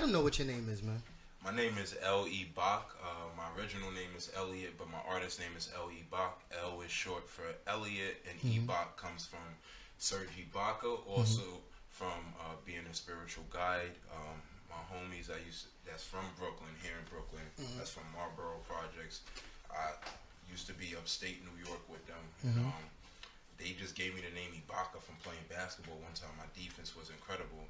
them know what your name is, man. My name is Ebak. My original name is Elliot, but my artist name is Ebak. L is short for Elliot, and Ebak comes from Serge Ibaka, also from being a spiritual guide. My homies that's from Brooklyn, here in Brooklyn, that's from Marlboro Projects. I used to be upstate New York with them. And, they just gave me the name Ibaka from playing basketball one time. My defense was incredible.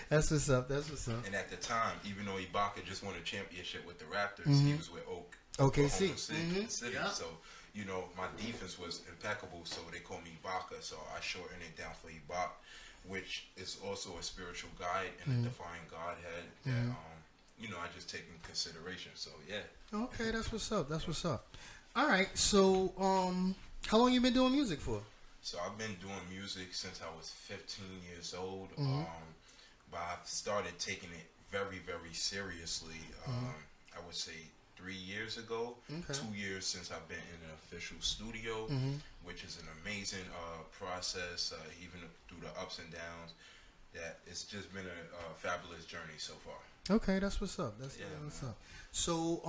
That's what's up. That's what's up. And at the time, even though Ibaka just won a championship with the Raptors, he was with OKC. City. Yeah. So, my defense was impeccable, so they called me Ibaka. So I shortened it down for Ibak, which is also a spiritual guide and a divine Godhead that, I just take in consideration. So, yeah. Okay, that's what's up. That's what's up. All right, so how long you been doing music for? So I've been doing music since I was 15 years old, but I've started taking it very, very seriously. I would say 3 years ago. 2 years since I've been in an official studio, which is an amazing process, even through the ups and downs. That it's just been a fabulous journey so far. Okay, that's what's up. That's what's up. So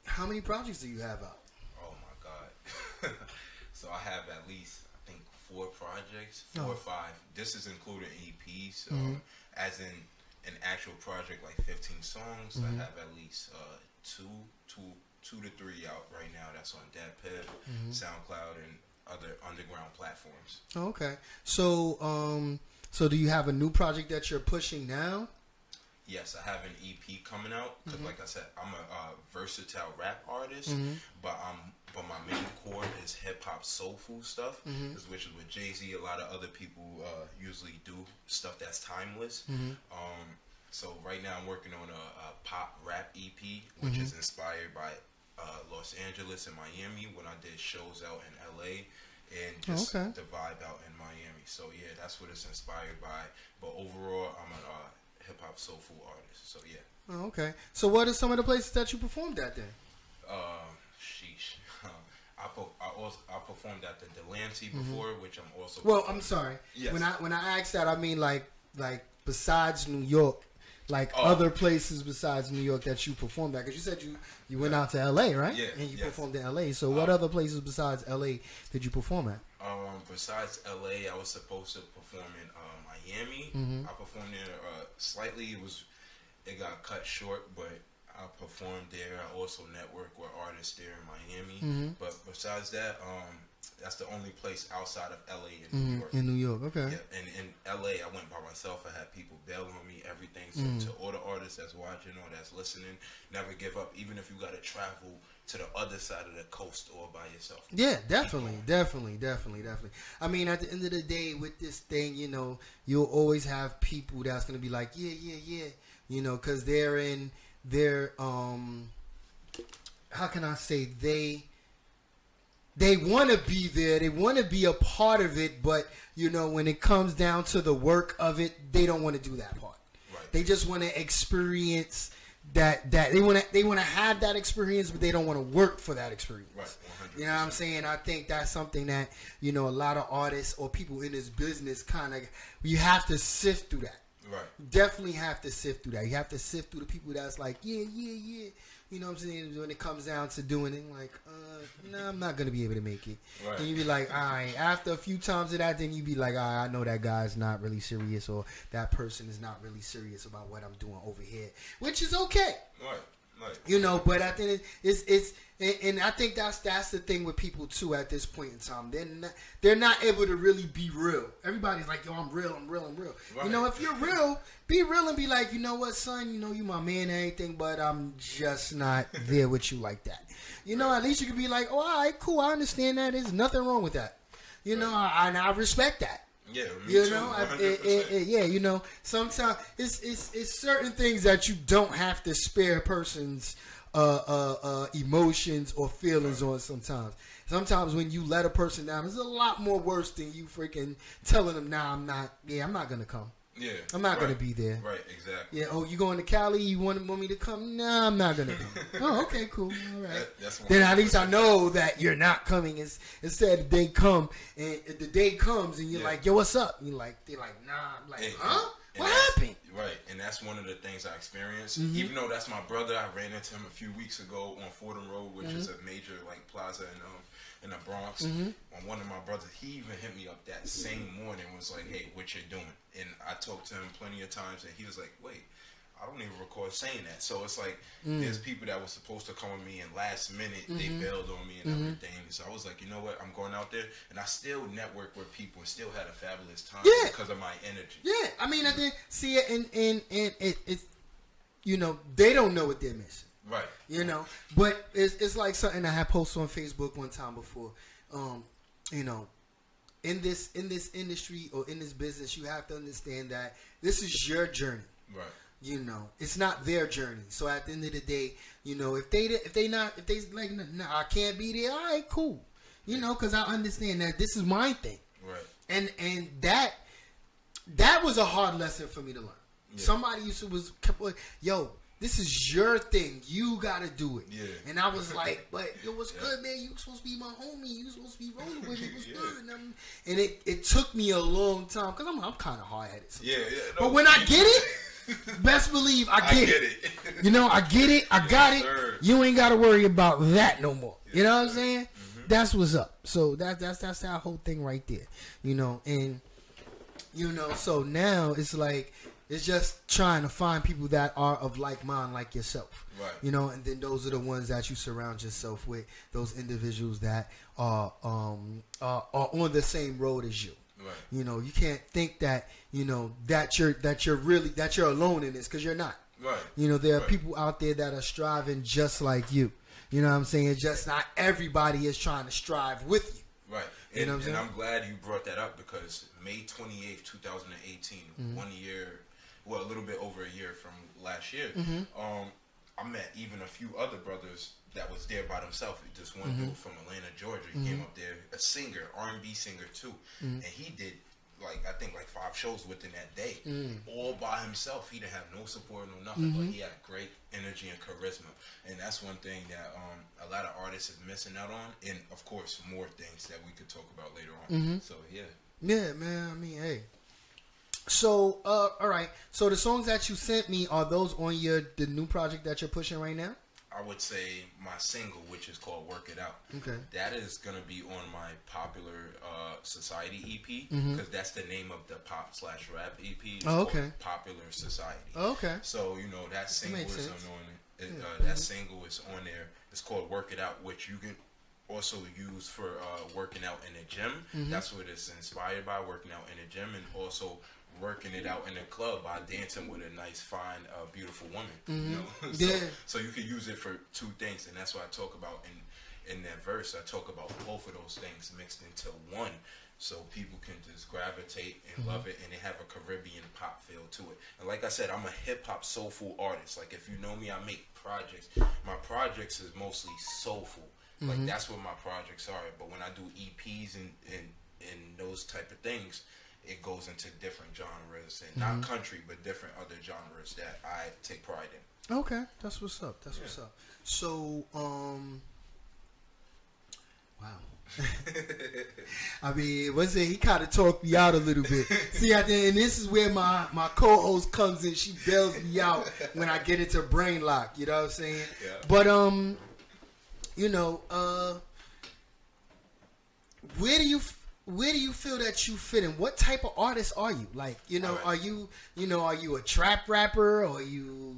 how many projects do you have out? Oh my God. So I have at least, I think, 4 projects, 4 or 5. This is including EPs. So as in an actual project, like 15 songs, I have at least 2 to 3 out right now. That's on DatPiff, SoundCloud, and other underground platforms. Oh, okay. So so do you have a new project that you're pushing now? Yes, I have an EP coming out because, like I said, I'm a versatile rap artist, but my main core is hip hop soulful stuff, which is what Jay-Z, a lot of other people usually do, stuff that's timeless. So right now I'm working on a pop rap EP, which is inspired by Los Angeles and Miami when I did shows out in LA. And just the vibe out in Miami. So yeah, that's what it's inspired by. But overall, I'm a hip-hop soulful artist, so yeah. Oh, okay. So what are some of the places that you performed at then? Sheesh. I performed at the Delancey before, which I'm also. Well, I'm sorry. Yes. When I asked that, I mean like besides New York, like other places besides New York that you performed at, because you said you went out to L.A., right? Yeah. And you performed in L.A. So what other places besides L.A. did you perform at? Besides L.A., I was supposed to perform in Miami. I performed there slightly. It got cut short, but I performed there. I also networked with artists there in Miami. But besides that, that's the only place outside of LA and New York. In New York, okay. Yeah, and in LA, I went by myself. I had people bail on me, everything. So to all the artists that's watching or that's listening, never give up, even if you got to travel to the other side of the coast or by yourself. Yeah, definitely. I mean, at the end of the day, with this thing, you'll always have people that's going to be like, yeah, because they're how can I say, they want to be there, they want to be a part of it, but when it comes down to the work of it, they don't want to do that part. Right. They just want to experience that they want to have that experience, but they don't want to work for that experience. Right. 100%. You know what I'm saying? I think that's something that a lot of artists or people in this business you have to sift through that. Right. Definitely have to sift through that. You have to sift through the people that's like, yeah. You know what I'm saying? When it comes down to doing it, like, nah, I'm not going to be able to make it. Right. And you be like, all right. After a few times of that, then you be like, all right, I know that guy's not really serious, or that person is not really serious about what I'm doing over here, which is okay. Right. But I think it's and I think that's the thing with people too at this point in time. They're not able to really be real. Everybody's like, yo, I'm real. Right. If you're real, be real and be like, you know what, son, you my man and everything, but I'm just not there with you like that. At least you can be like, oh, all right, cool, I understand that. There's nothing wrong with that. I respect that. Yeah, sometimes it's certain things that you don't have to spare a person's emotions or feelings on. Sometimes when you let a person down, it's a lot more worse than you freaking telling them, nah, I'm not gonna come. Yeah. I'm not gonna be there. Right, exactly. Yeah. Oh, you going to Cali? You want me to come? Nah, I'm not gonna go. Oh, okay, cool. All right. Then at least I know that you're not coming. Instead, the day come and the day comes and you're like, yo, what's up? And they're like, nah. I'm like, huh? What happened? Right, and that's one of the things I experienced. Mm-hmm. Even though that's my brother, I ran into him a few weeks ago on Fordham Road, which is a major plaza in the Bronx. Mm-hmm. And one of my brothers, he even hit me up that same morning, was like, "Hey, what you doing?" And I talked to him plenty of times, and he was like, "Wait, I don't even recall saying that." So it's like there's people that were supposed to come with me, and last minute they bailed on me and everything. So I was like, you know what? I'm going out there, and I still network with people and still had a fabulous time because of my energy. Yeah, I mean, I didn't see it, and it's they don't know what they're missing. Right. But it's like something I had posted on Facebook one time before. In this industry or in this business, you have to understand that this is your journey. Right. It's not their journey. So at the end of the day, if they like, no, I can't be there. All right, cool. Because I understand that this is my thing. Right. And that was a hard lesson for me to learn. Yeah. Somebody kept like, yo, this is your thing. You gotta do it. Yeah. And I was like, but yo, what's good, man? You supposed to be my homie. You supposed to be rolling with me. What's good? And it took me a long time because I'm kind of hard headed. Yeah. No, but when I get it, best believe I get it. I get it. I got it. Sir. You ain't gotta worry about that no more. You know what I'm saying? Mm-hmm. That's what's up. So that's that whole thing right there. And so now it's like. It's just trying to find people that are of like mind, like yourself. Right. And then those are the ones that you surround yourself with. Those individuals that are on the same road as you. Right. You can't think that that you're alone in this because you're not. Right. There are people out there that are striving just like you. You know what I'm saying? Just not everybody is trying to strive with you. Right. And I'm glad you brought that up because May 28th, 2018, 1 year. Well, a little bit over a year from last year. I met even a few other brothers that was there by themselves. Just one dude from Atlanta, Georgia. He came up there, a singer, R&B singer too. And he did I think 5 shows within that day. All by himself. He didn't have no support, no nothing, but he had great energy and charisma. And that's one thing that a lot of artists is missing out on. And of course, more things that we could talk about later on. So yeah. Yeah, man. I mean, hey. So, all right. So the songs that you sent me, are those on the new project that you're pushing right now? I would say my single, which is called Work It Out. Okay. That is going to be on my Popular Society EP because that's the name of the pop/rap EP. It's called Popular Society. Okay. So, that single is on that single is on there. It's called Work It Out, which you can also use for working out in the gym. That's what it's inspired by, working out in the gym, and also working it out in the club by dancing with a nice, fine, beautiful woman. So you can use it for 2 things, and that's what I talk about in that verse. I talk about both of those things mixed into one, so people can just gravitate and love it, and they have a Caribbean pop feel to it. And like I said, I'm a hip hop soulful artist. Like if you know me, I make projects. My projects is mostly soulful. Like that's what my projects are. But when I do EPs and those type of things, it goes into different genres and not country, but different other genres that I take pride in. Okay, that's what's up. That's what's up. So, wow. I mean, he kind of talked me out a little bit. See, and this is where my co-host comes in. She bails me out when I get into brain lock. You know what I'm saying? Yeah. But where do you feel that you fit in? What type of artist are you? Like, are you a trap rapper, or are you,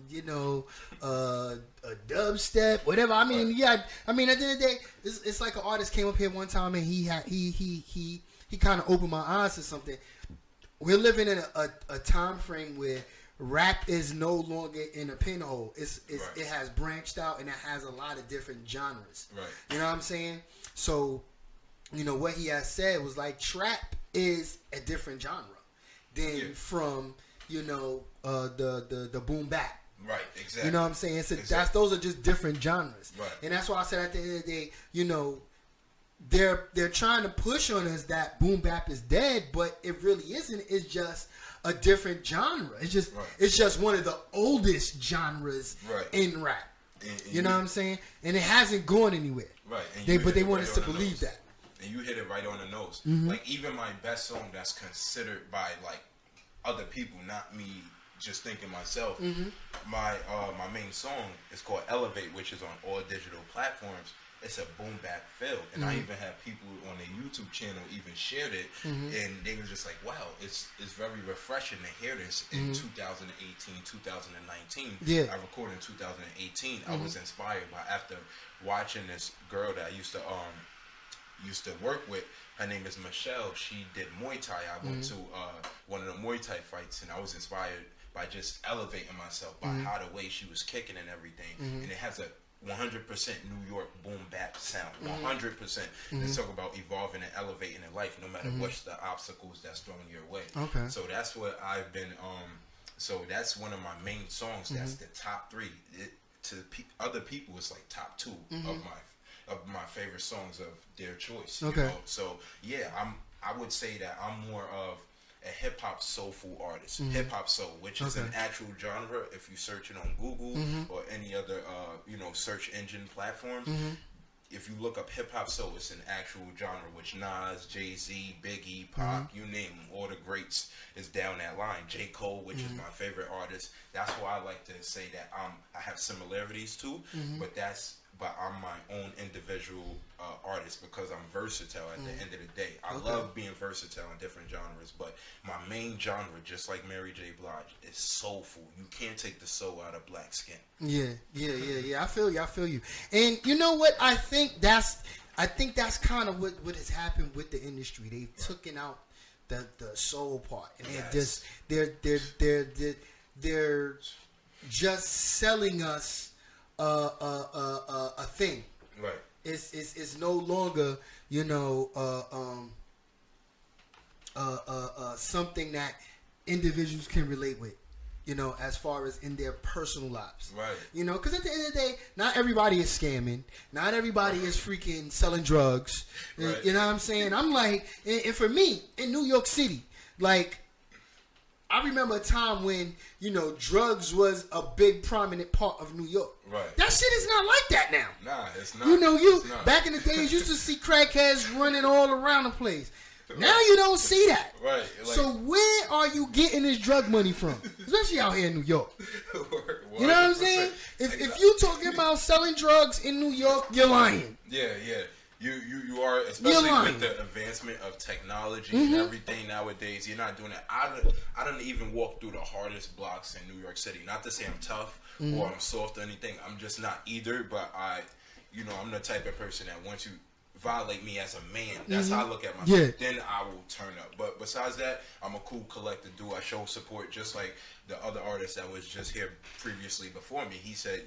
a dubstep, whatever? I mean, at the end of the day, it's like an artist came up here one time and he kind of opened my eyes to something. We're living in a time frame where rap is no longer in a pinhole. It has branched out and it has a lot of different genres. Right. You know what I'm saying? So, what he has said was like trap is a different genre than from, the boom bap. Right, exactly. You know what I'm saying? So those are just different genres. Right. And that's why I said at the end of the day, they're trying to push on us that boom bap is dead, but it really isn't. It's just a different genre. It's just one of the oldest genres in rap. You know what I'm saying? And it hasn't gone anywhere. Right. But they want us to believe that. And you hit it right on the nose. Mm-hmm. Like even my best song that's considered by like other people, not me just thinking myself. Mm-hmm. My main song is called Elevate, which is on all digital platforms. It's a boom bap feel, and I even have people on their YouTube channel even shared it, and they were just like, "Wow, it's very refreshing to hear this in 2018, 2019." Yeah, I recorded in 2018. I was inspired by after watching this girl that I used to work with. Her name is Michelle. She did Muay Thai. I went to one of the Muay Thai fights, and I was inspired by just elevating myself by how the way she was kicking and everything, and it has a 100% New York boom bap sound. 100%. Let's talk about evolving and elevating in life, no matter what's the obstacles that's thrown your way. Okay. So that's what I've been. So that's one of my main songs. That's the top 3. To other people, it's like top 2 of my favorite songs of their choice. Okay. You know? So yeah, I would say that I'm more of a hip hop soulful artist, hip hop soul, which is an actual genre. If you search it on Google or any other search engine platform, if you look up hip hop soul, it's an actual genre. Which Nas, Jay-Z, Biggie, Pac, you name them, all the greats is down that line. J. Cole, which is my favorite artist. That's why I like to say that I have similarities too, but I'm my own individual artist because I'm versatile at the end of the day. I love being versatile in different genres, but my main genre, just like Mary J. Blige, is soulful. You can't take the soul out of black skin. Yeah. I feel you. And you know what? I think that's kind of what has happened with the industry. They've taken out the soul part, and they're just selling us a thing. Right. It's no longer something that individuals can relate with, as far as in their personal lives. Right. Because at the end of the day, not everybody is scamming. Not everybody is freaking selling drugs. Right. You know what I'm saying? I'm like, and for me, in New York City, like, I remember a time when, drugs was a big prominent part of New York. Right. That shit is not like that now. Nah, it's not. It's not. Back in the days, you used to see crackheads running all around the place. Now you don't see that. Right. Like, so where are you getting this drug money from? Especially out here in New York. You know what I'm saying? If you talking about selling drugs in New York, you're lying. Yeah. You are, especially with the advancement of technology and everything nowadays. You're not doing that. I don't even walk through the hardest blocks in New York City. Not to say I'm tough or I'm soft or anything. I'm just not either. But I'm the type of person that once you violate me as a man, that's how I look at myself. Yeah. Then I will turn up. But besides that, I'm a cool collective dude. I show support, just like the other artist that was just here previously before me. He said,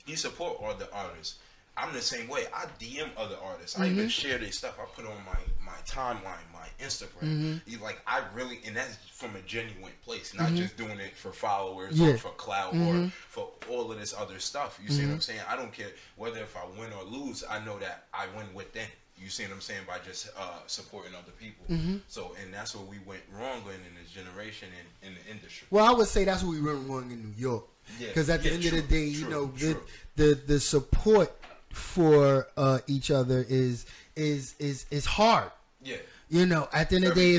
he support all the artists. I'm the same way. I DM other artists. I even share their stuff. I put on my timeline, my Instagram. I really, and that's from a genuine place, not just doing it for followers or for clout or for all of this other stuff. You see what I'm saying? I don't care whether if I win or lose. I know that I win within. You see what I'm saying? By just supporting other people. So, and that's what we went wrong in this generation in the industry. Well, I would say that's what we went wrong in New York. Because at the end of the day, the support for each other is hard. Yeah. At the end of the day,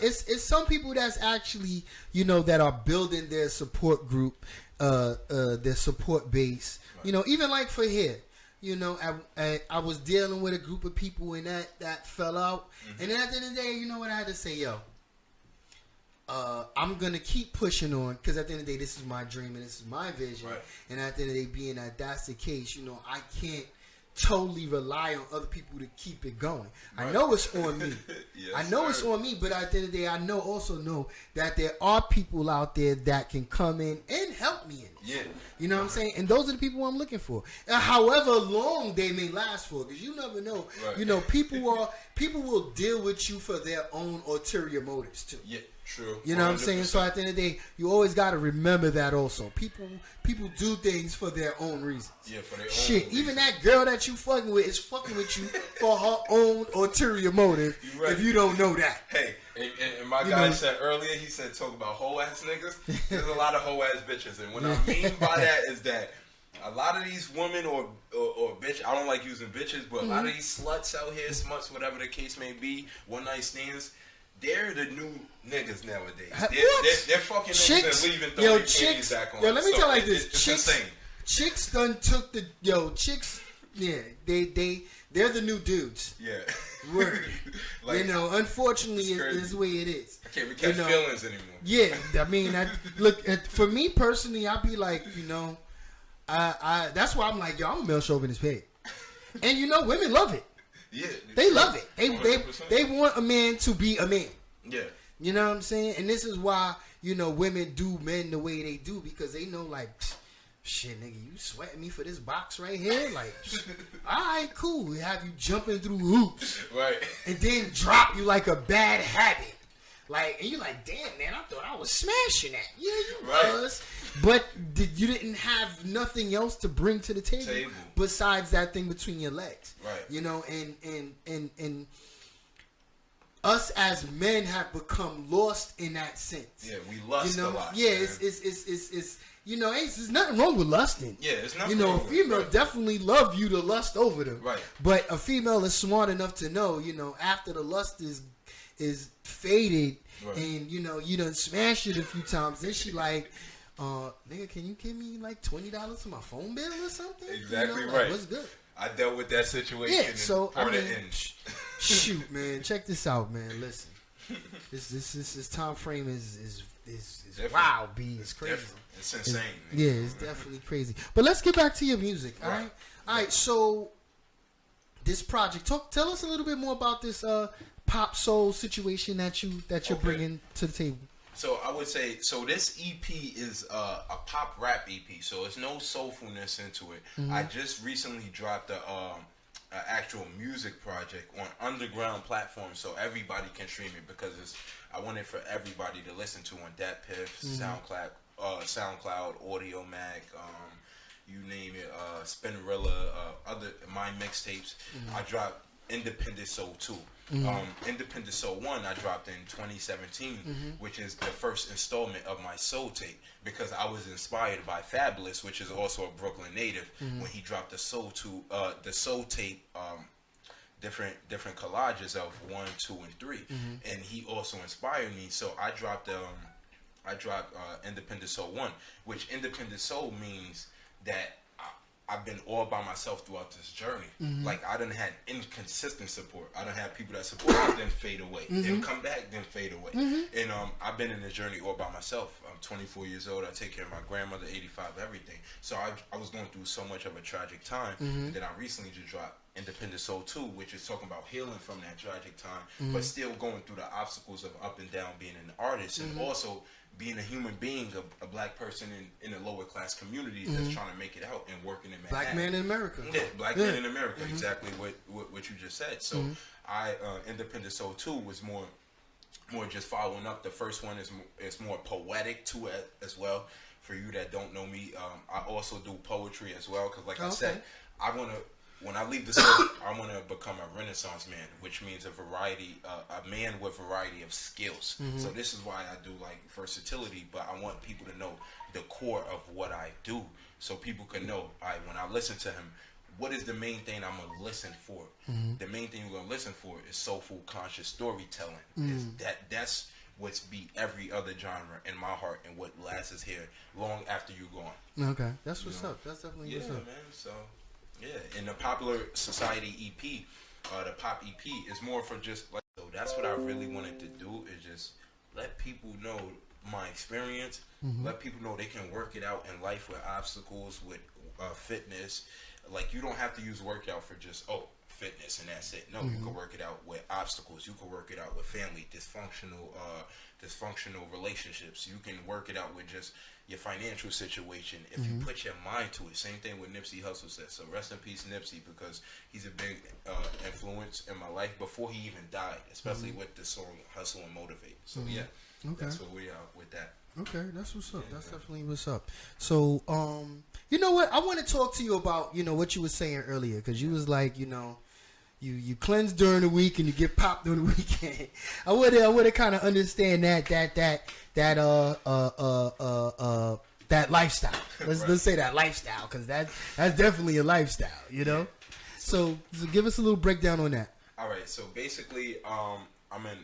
it's some people that's actually that are building their support group, their support base. Right. Even like for here, I was dealing with a group of people and that fell out, and then at the end of the day, you know what I had to say, yo. I'm gonna keep pushing on because at the end of the day, this is my dream and this is my vision. Right. And at the end of the day, being that that's the case, I can't totally rely on other people to keep it going. Right. I know it's on me. Yes, I know it's on me, but at the end of the day, I also know that there are people out there that can come in and help me in this. Yeah. You know what I'm saying? And those are the people I'm looking for. However long they may last for, because you never know. Right. People will deal with you for their own ulterior motives too. Yeah. True. You know 100%. What I'm saying? So at the end of the day, you always got to remember that also. People do things for their own reasons. Yeah, for their own shit. reasons. Even that girl that you fucking with is fucking with you for her own ulterior motive. Right. If you don't know that. Hey, and And my guy said earlier, he said talk about hoe ass niggas. There's a lot of hoe ass bitches, and what I mean by that is that a lot of these women or bitch, I don't like using bitches, but a lot of these sluts out here, smuts, whatever the case may be, one night stands. They're the new niggas nowadays. They're fucking niggas and leaving throwing panties back on. Yo, let me tell you like this. It's insane. Chicks done took the chicks. Yeah, they're the new dudes. Yeah, word. Like, unfortunately, it's the way it is. I can't catch feelings anymore. Yeah, I mean, look for me personally, I'd be like, I that's why I'm like, yo, I'm a male chauvinist pig, and women love it. Yeah, they love it. They want a man to be a man. Yeah, you know what I'm saying. And this is why women do men the way they do, because they know like, shit, nigga, you sweating me for this box right here? Like, all right, cool. We have you jumping through hoops, right? And then drop you like a bad habit. Like, and you're like, damn, man, I thought I was smashing that. Yeah, you was. But you didn't have nothing else to bring to the table besides that thing between your legs. Right. And us as men have become lost in that sense. Yeah, we lust a lot. Yeah, man. It's there's nothing wrong with lusting. Yeah, it's nothing wrong with it. A female definitely love you to lust over them. Right. But a female is smart enough to know, after the lust is faded, right, and you done smashed it a few times, then she like, nigga, can you give me like $20 for my phone bill or something? Exactly right. What's good? I dealt with that situation. Yeah, so I mean, shoot, man, check this out, man. Listen, this time frame is wow, B. It's crazy. It's insane. It's definitely crazy. But let's get back to your music. All right. So this project, tell us a little bit more about this pop soul situation that you're bringing to the table. So I would say, this EP is a pop rap EP, so there's no soulfulness into it. Mm-hmm. I just recently dropped an actual music project on underground platforms, so everybody can stream it, because I want it for everybody to listen to on DatPiff, SoundCloud, Audio Mac, you name it, Spinrilla, other my mixtapes. Mm-hmm. I dropped Independent Soul 2. Mm-hmm. Independent Soul 1 I dropped in 2017, which is the first installment of my soul tape, because I was inspired by Fabulous, which is also a Brooklyn native, when he dropped the soul tape, different collages of 1, 2, and 3, and he also inspired me. So I dropped Independent Soul 1, which Independent Soul means that I've been all by myself throughout this journey. Mm-hmm. Like, I done had inconsistent support. I done had people that support me, then fade away. Then come back, then fade away. Mm-hmm. And I've been in this journey all by myself. I'm 24 years old. I take care of my grandmother, 85, everything. So I was going through so much of a tragic time. And then I recently just dropped Independent Soul 2, which is talking about healing from that tragic time, but still going through the obstacles of up and down being an artist, and also being a human being, a black person in a lower class community that's trying to make it out and working in Manhattan. Black man in America. Yeah, black man in America. Exactly what you just said. So Independent Soul 2 was more just following up. The first one is more poetic to it as well. For you that don't know me, I also do poetry as well, because like I said, when I leave this earth, I want to become a Renaissance man, which means a man with variety of skills. So this is why I do like versatility, but I want people to know the core of what I do, so people can know, all right, when I listen to him, what is the main thing I'm going to listen for? The main thing you're going to listen for is soulful, conscious storytelling. That's what's beat every other genre in my heart, and what lasts here long after you're gone. Okay, that's what's up. That's definitely what's up. Yeah, man, so... Yeah, in the Popular Society EP, the Pop EP is more for just like, so that's what I really wanted to do, is just let people know my experience, let people know they can work it out in life with obstacles, with fitness. Like, you don't have to use workout for just, fitness and that's it. No, you can work it out with obstacles. You can work it out with family, dysfunctional relationships. You can work it out with just your financial situation if you put your mind to it. Same thing with Nipsey Hussle said. So rest in peace, Nipsey, because he's a big influence in my life before he even died, especially with the song Hustle and Motivate. So that's where we are with that. Okay, that's what's up. That's definitely what's up. So, you know what? I want to talk to you about, what you were saying earlier, because you was like, you cleanse during the week and you get popped during the weekend. I would kind of understand that lifestyle. Let's say that lifestyle, because that's definitely a lifestyle, you know. So give us a little breakdown on that. All right. So basically, I'm an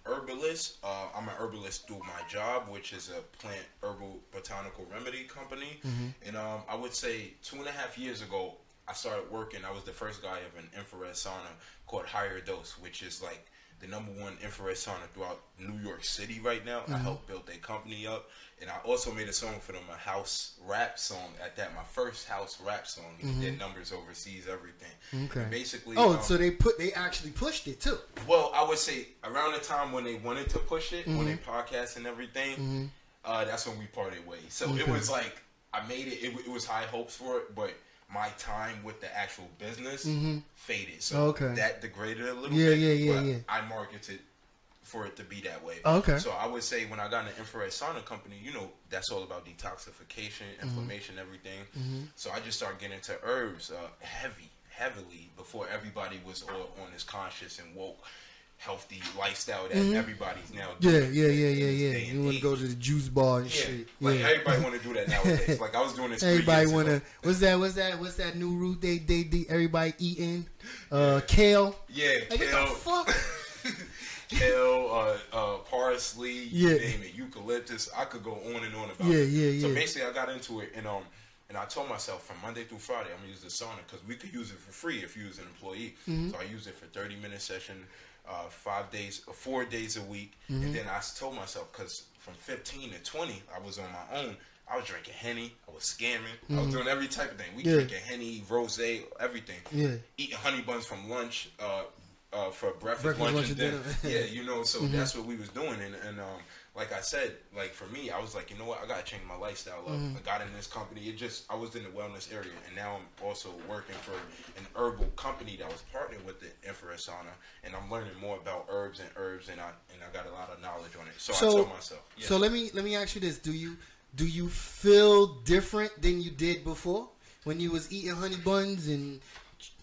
herbalist. I'm an herbalist through my job, which is a plant herbal botanical remedy company. And I would say 2.5 years ago, I started working. I was the first guy of an infrared sauna called Higher Dose, which is like the #1 infrared sauna throughout New York City right now. I helped build their company up. And I also made a song for them, a house rap song at that. My first house rap song. And did numbers overseas, everything. Okay. And basically. So they actually pushed it too. Well, I would say around the time when they wanted to push it, when they podcast and everything, that's when we parted ways. So it was like, I made it. It was high hopes for it, but my time with the actual business faded. So that degraded a little bit. But I marketed for it to be that way. So I would say when I got an infrared sauna company, you know, that's all about detoxification, inflammation, everything. So I just started getting into herbs heavily before everybody was all on this conscious and woke, healthy lifestyle that everybody's now doing. Yeah. You want to go to the juice bar and shit. Like everybody want to do that nowadays. Like I was doing this. Everybody want to. What's that new root they everybody eating? Kale. Yeah, like, kale. What the fuck? Kale, parsley, you name it, eucalyptus. I could go on and on about it. So basically, I got into it, and I told myself from Monday through Friday, I'm gonna use the sauna because we could use it for free if you was an employee. So I used it for 30-minute session, 4 days a week, and then I told myself, because from 15 to 20, I was on my own. I was drinking Henny. I was scamming. I was doing every type of thing. We drinking Henny, rosé, everything. Eating honey buns from lunch. For breakfast, lunch, and dinner. You know, so that's what we was doing. And like I said, like for me, I was like, you know what, I gotta change my lifestyle up. I got in this company. I was in the wellness area, and now I'm also working for an herbal company that was partnered with the infrared sauna, and I'm learning more about herbs, and I got a lot of knowledge on it. So I told myself. So let me ask you this: Do you feel different than you did before when you was eating honey buns and,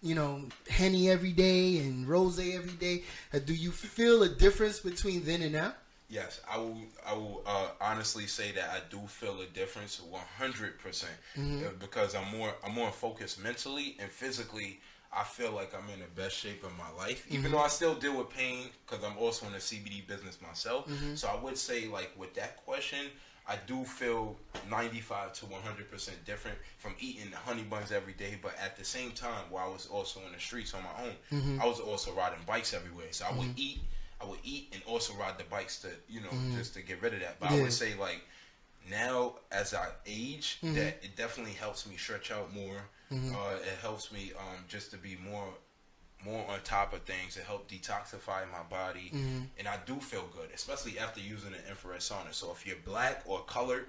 you know, Henny every day and rosé every day? Do you feel a difference between then and now? Yes, I will honestly say that I do feel a difference 100%, because I'm more focused mentally and physically. I feel like I'm in the best shape of my life, even though I still deal with pain because I'm also in the CBD business myself. So I would say, like, with that question, I do feel 95 to 100% different from eating honey buns every day. But at the same time, while I was also in the streets on my own, I was also riding bikes everywhere. So I would eat and also ride the bikes to, you know, just to get rid of that. But I would say, like, now as I age, that it definitely helps me stretch out more. It helps me just to be more on top of things, to help detoxify my body, and I do feel good, especially after using an infrared sauna. So if you're black or colored,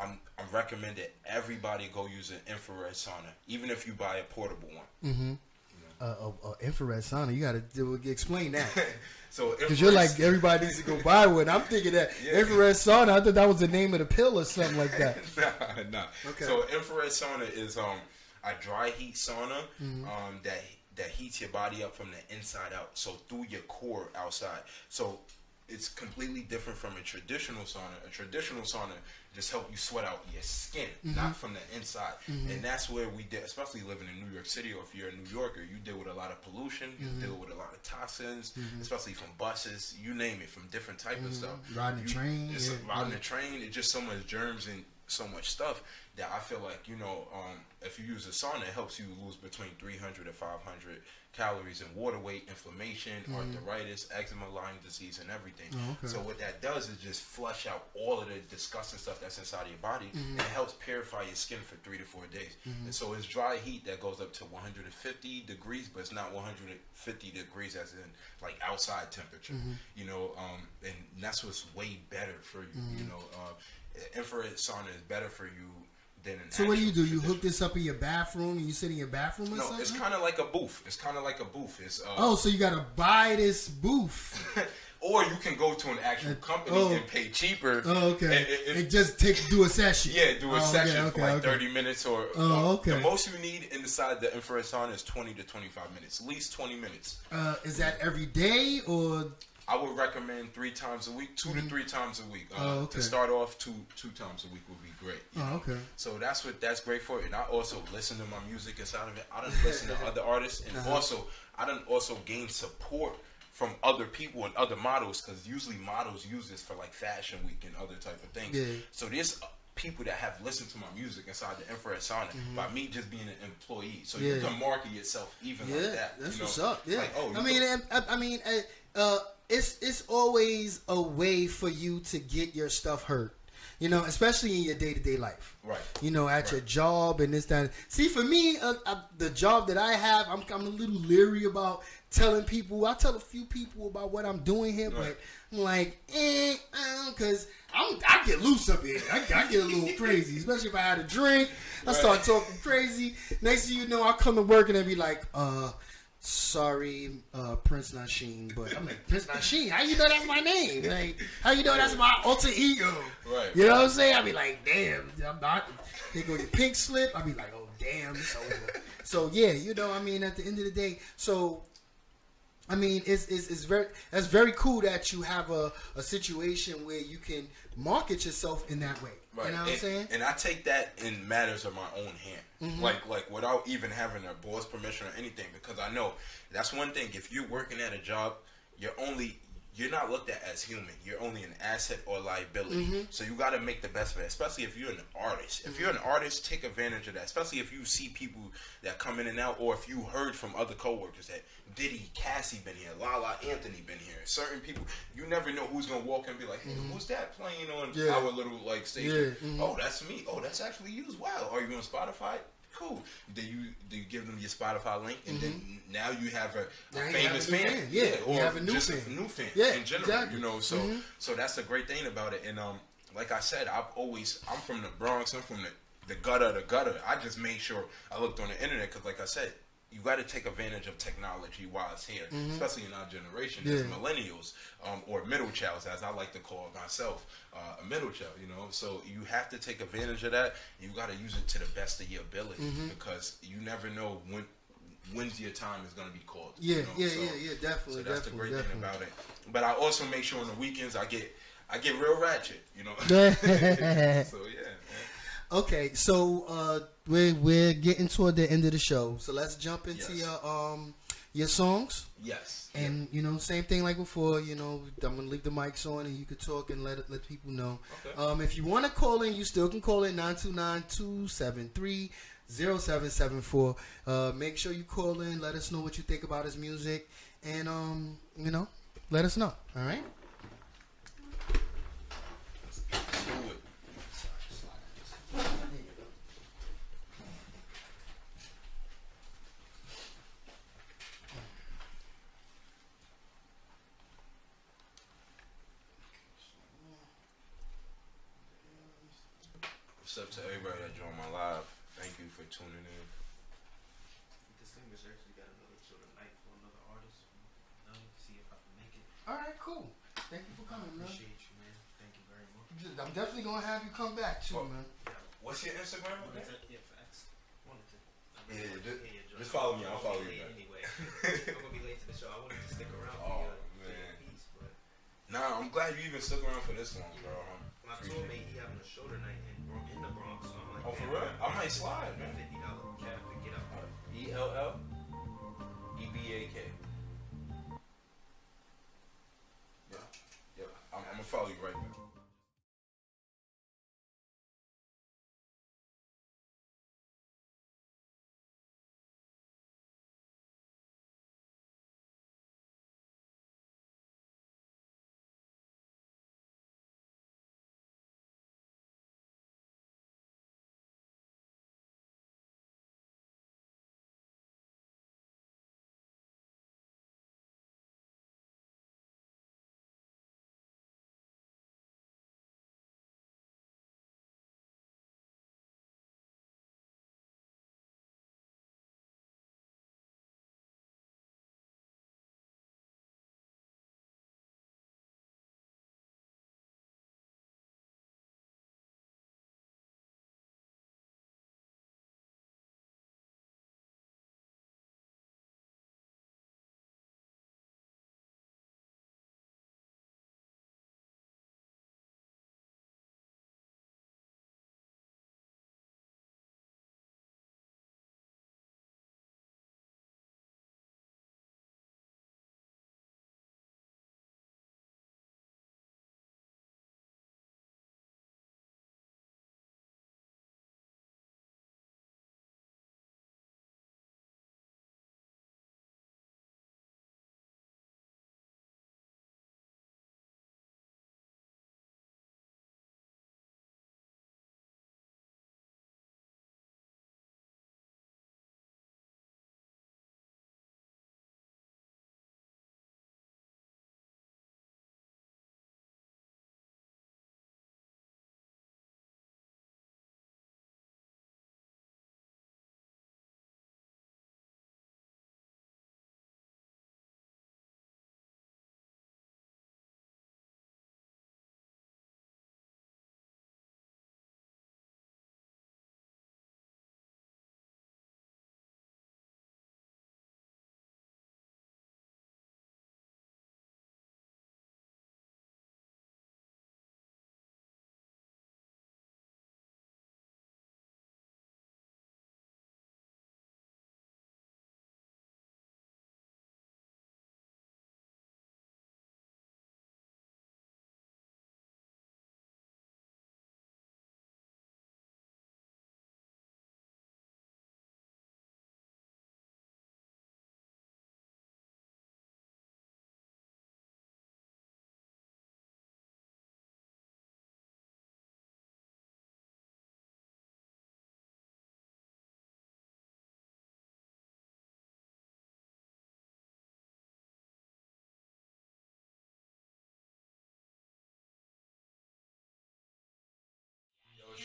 I'm recommending everybody go use an infrared sauna, even if you buy a portable one. Infrared sauna, you got to explain that. So because you're like, everybody needs to go buy one. I'm thinking that infrared sauna, I thought that was the name of the pill or something like that. Nah. Okay. So infrared sauna is a dry heat sauna that heats your body up from the inside out, so through your core outside. So it's completely different from a traditional sauna. A traditional sauna just help you sweat out your skin, not from the inside. And that's where we did, especially living in New York City, or if you're a New Yorker, you deal with a lot of pollution, you deal with a lot of toxins, especially from buses, you name it, from different type of stuff. Riding a train. Riding a train, it's just so much germs and so much stuff that I feel like, you know, if you use a sauna, it helps you lose between 300 to 500 calories in water weight, inflammation, arthritis, eczema, Lyme disease, and everything. So what that does is just flush out all of the disgusting stuff that's inside of your body, and it helps purify your skin for 3 to 4 days. And so it's dry heat that goes up to 150 degrees, but it's not 150 degrees as in like outside temperature, you know, and that's what's way better for you, you know. Infrared sauna is better for you than an So what do? You hook this up in your bathroom and you sit in your bathroom or something? No, it's kind of like a booth. It's so you got to buy this booth. Or you can go to an actual company and pay cheaper. Oh, okay. And just do a session. Yeah, do a session for like 30 minutes or. The most you need inside the infrared sauna is 20 to 25 minutes. At least 20 minutes. Is that every day or? I would recommend 3 times a week, 2 to 3 times a week. To start off, two times a week would be great. Okay. So that's great for it. And I also listen to my music inside of it. I done listen to other artists, and also I done also gain support from other people and other models, because usually models use this for like fashion week and other type of things. Yeah. So there's people that have listened to my music inside the infrared sauna by me just being an employee. So you can market yourself even like that. That's what's up. Yeah. Like, I mean, it's always a way for you to get your stuff heard. You know, especially in your day-to-day life. Right. You know, at your job and this, that. See, for me, the job that I have, I'm a little leery about telling people. I tell a few people about what I'm doing here, but I'm like, because I get loose up here. I get a little crazy, especially if I had a drink. I start talking crazy. Next thing you know, I come to work and they be like, sorry, Prince Nasheen, but I'm like, Prince Nasheen, how you know that's my name? Like, how you know that's my alter ego? Right. You know what I'm saying? I be like, damn, I'm not. They go your pink slip. I be like, oh damn, it's over. So yeah, you know, I mean, at the end of the day, so I mean, it's very cool that you have a situation where you can market yourself in that way. Right. You know what I'm saying? And I take that in matters of my own hand. Mm-hmm. Like without even having a boss permission or anything, because I know that's one thing. If you're working at a job, you're not looked at as human. You're only an asset or liability. Mm-hmm. So you got to make the best of it, especially if you're an artist. If you're an artist, take advantage of that, especially if you see people that come in and out, or if you heard from other coworkers that Diddy, Cassie been here, Lala, Anthony been here. Certain people, you never know who's going to walk in and be like, hey, who's that playing on our little like station? Yeah. Mm-hmm. Oh, that's me. Oh, that's actually you as well. Are you on Spotify? Cool. Do you give them your Spotify link, and then now you have a famous fan. Yeah, or you have a new just fan. a new fan in general. Exactly. You know, so that's the great thing about it. And like I said, I'm from the Bronx. I'm from the gutter. I just made sure I looked on the internet, because like I said, you got to take advantage of technology while it's here, especially in our generation as millennials, or middle childs, as I like to call myself, a middle child, you know. So you have to take advantage of that. You got to use it to the best of your ability, because you never know when's your time is going to be called. Yeah, you know? Definitely. So that's the great thing about it. But I also make sure on the weekends I get real ratchet, you know. So yeah. Okay, so we're getting toward the end of the show, so let's jump into your songs. Yes. And you know, same thing like before. You know, I'm gonna leave the mics on, and you can talk and let people know. Okay. If you want to call in, you still can call in 929-273-0774. Make sure you call in. Let us know what you think about his music, and you know, let us know. All right. What's up to everybody that joined my live? Thank you for tuning in. Distinguished actually got another sort of night for another artist. See if I can make it. All right, cool. Thank you for coming, man. Appreciate you, man. Thank you very much. I'm definitely gonna have you come back too, man. What's your Instagram? Yeah, facts. Wanted to. Just follow me. I'll follow you. Anyway, I'm gonna be late to the show. I wanted to stick around for your piece, but nah, I'm glad you even stuck around for this long, bro. My tourmate, he having a show tonight in the Bronx, so I'm like, oh, for real? I might slide, man. $50 cab to get up. ELLEBAK. Yeah. I'm gonna follow you right now.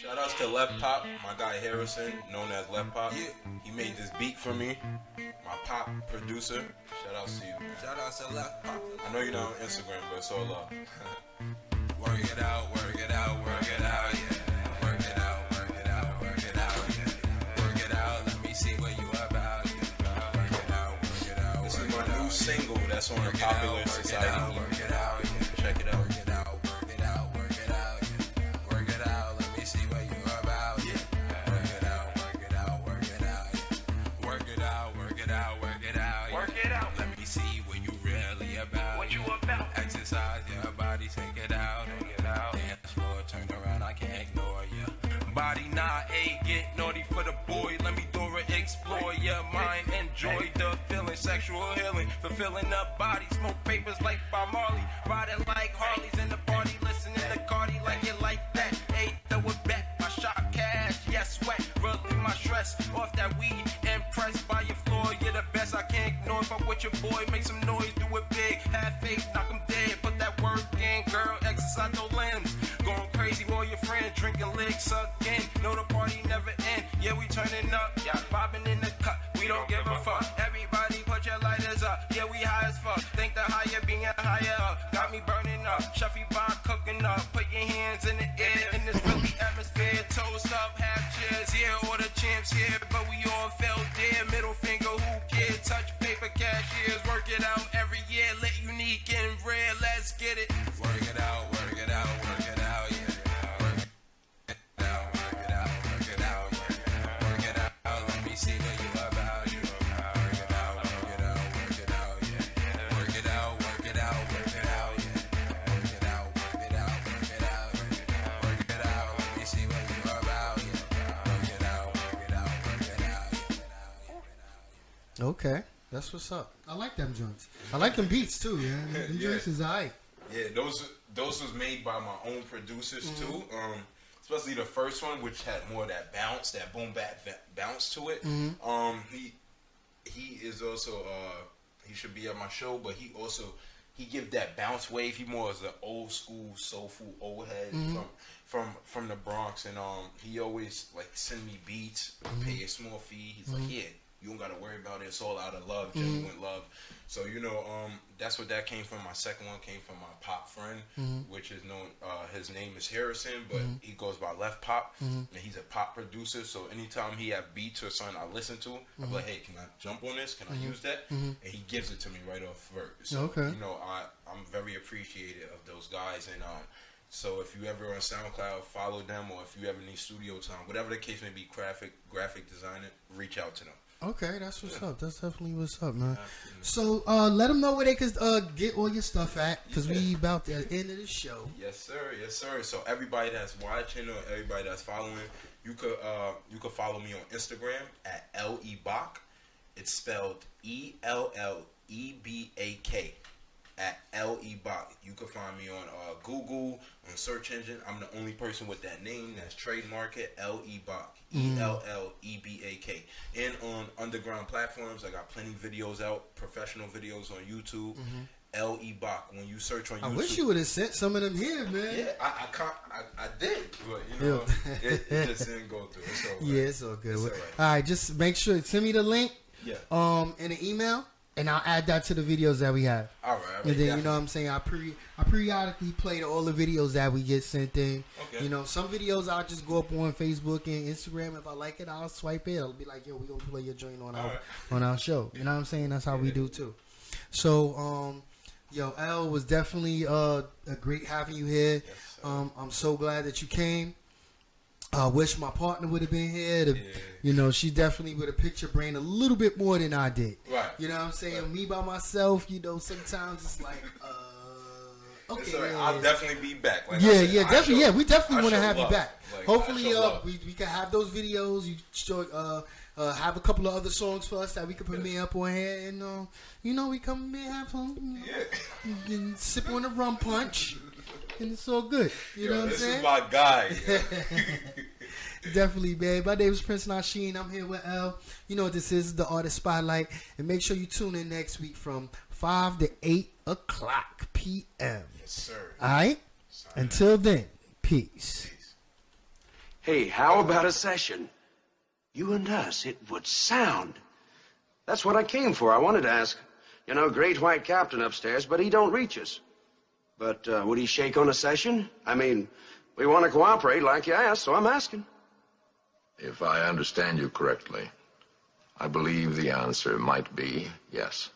Shout outs to Left Pop, my guy Harrison, known as Left Pop. Yeah. He made this beat for me. My pop producer. Shout outs to you, man. Shout outs to Left Pop. I know you're not on Instagram, but it's all love. Work it out, work it out, work it out, yeah. Work it out, work it out, work it out, yeah. Work it out, let me see what you about, yeah. Work it out, work it out. This is my new single that's on the Popular Society. Work it out, yeah. Check it out. Work it out, work it out, work it out, yeah. Work it out, let me see what you about, yeah. Work it out, work it out, work it out, yeah. Work it out, work it out, work it out, yeah. Work it out. Let me see what you really about. What you about? Exercise your body, take it out. Dance floor, turn around, I can't ignore ya. Body not a get naughty for the boy. Let me do it, explore your mind, enjoy the feeling, sexual healing, fulfilling the body. Smoke papers like Bob Marley, riding like Harleys in the party, listening to Cardi like you like that. Hey, throw it back, my shot cash, yes, sweat, rolling my stress off that weed. Impressed by your floor, you're the best. I can't ignore. If I'm with your boy, make some noise, do it big, have faith, knock 'em dead. Put that work in, girl, exercise those limbs. Going crazy, all your friends drinking licks, sucking. Know the party never end. Yeah, we turning up, yeah, bobbing in the cup. We don't give a fuck. Everybody put your lighters up. Yeah, we high as fuck. Think the higher being higher up. Got me burning up. Shuffy bar cooking up. Put your hands in the air in this really atmosphere. Toast up, half cheers. Yeah, all the champs here, but we all fell dead. Middle finger, who cares? Touch paper, cashiers. Work it out every year. Lit, unique, and rare. Let's get it. Work it out, work it out, work it out, yeah. Work it out, work it out, work it out, yeah. Work it out, let me see what you about, you. Work it out, work it out, work it out, yeah. Work it out, work it out, work it out, yeah. Work it out, work it out, work it out, yeah. Work it out, let me see what you about, yeah. Work it out, work it out, work it out, yeah. Okay, that's what's up. I like them joints. I like them beats too, yeah. Them Yeah. joints is alright. Yeah, those was made by my own producers too. Especially the first one, which had more of that bounce, that boom bap bounce to it. He is also he should be at my show, but he give that bounce wave. He more as an old school soulful old head from the Bronx, and he always like send me beats, pay a small fee. He's like, yeah, you don't gotta worry about it. It's all out of love, genuine love. So that's what that came from. My second one came from my pop friend, which is known. His name is Harrison, but he goes by Left Pop, and he's a pop producer. So anytime he have beats or something I listen to, I'm like, hey, can I jump on this? Can I use that? And he gives it to me right off verse. So Okay. I'm very appreciative of those guys, and so if you ever on SoundCloud, follow them, or if you ever need studio time, whatever the case may be, graphic designer, reach out to them. Okay, that's what's up. That's definitely what's up, man. So let them know where they could get all your stuff at, because we about the end of the show. Yes, sir. Yes, sir. So everybody that's watching or everybody that's following, you could follow me on Instagram at Ebak. It's spelled ELLEBAK at Ebak. You can find me on Google, on search engine. I'm the only person with that name that's trademark it. Ebak, ELLEBAK. And on underground platforms, I got plenty of videos out, professional videos on YouTube. Ebak. When you search on YouTube, I wish you would have sent some of them here, man. Yeah, I did, but it just didn't go through. It's all right. Yeah, it's all good. It's all right. All right, just make sure send me the link. Yeah. In an email, and I'll add that to the videos that we have. All right. And then you know what I'm saying, I periodically play all the videos that we get sent in. Okay. Some videos I'll just go up on Facebook and Instagram. If I like it, I'll swipe it. I'll be like, yo, we gonna play your joint on our show. You know what I'm saying? That's how we do too. So yo, L, was definitely a great having you here. Yes, I'm so glad that you came. I wish my partner would have been here. She definitely would have picked your brain a little bit more than I did. Right. You know what I'm saying? Right. Me by myself, sometimes it's like, okay. It's all right. I'll definitely be back. Like definitely. We definitely want to have you back. Like, hopefully, we can have those videos. You show, have a couple of other songs for us that we can premiere up on here, and we come in and have fun, and sip on a rum punch. And it's all good. You know what I'm saying? This is my guy. Definitely, man. My name is Prince Nasheen. I'm here with L. You know what this is, the Artist Spotlight. And make sure you tune in next week from 5 to 8 o'clock p.m. Yes, sir. All right? Until then, peace. Hey, how about a session? You and us, it would sound. That's what I came for. I wanted to ask. You know, great white captain upstairs, but he don't reach us. But would he shake on a session? I mean, we want to cooperate like you asked, so I'm asking. If I understand you correctly, I believe the answer might be yes.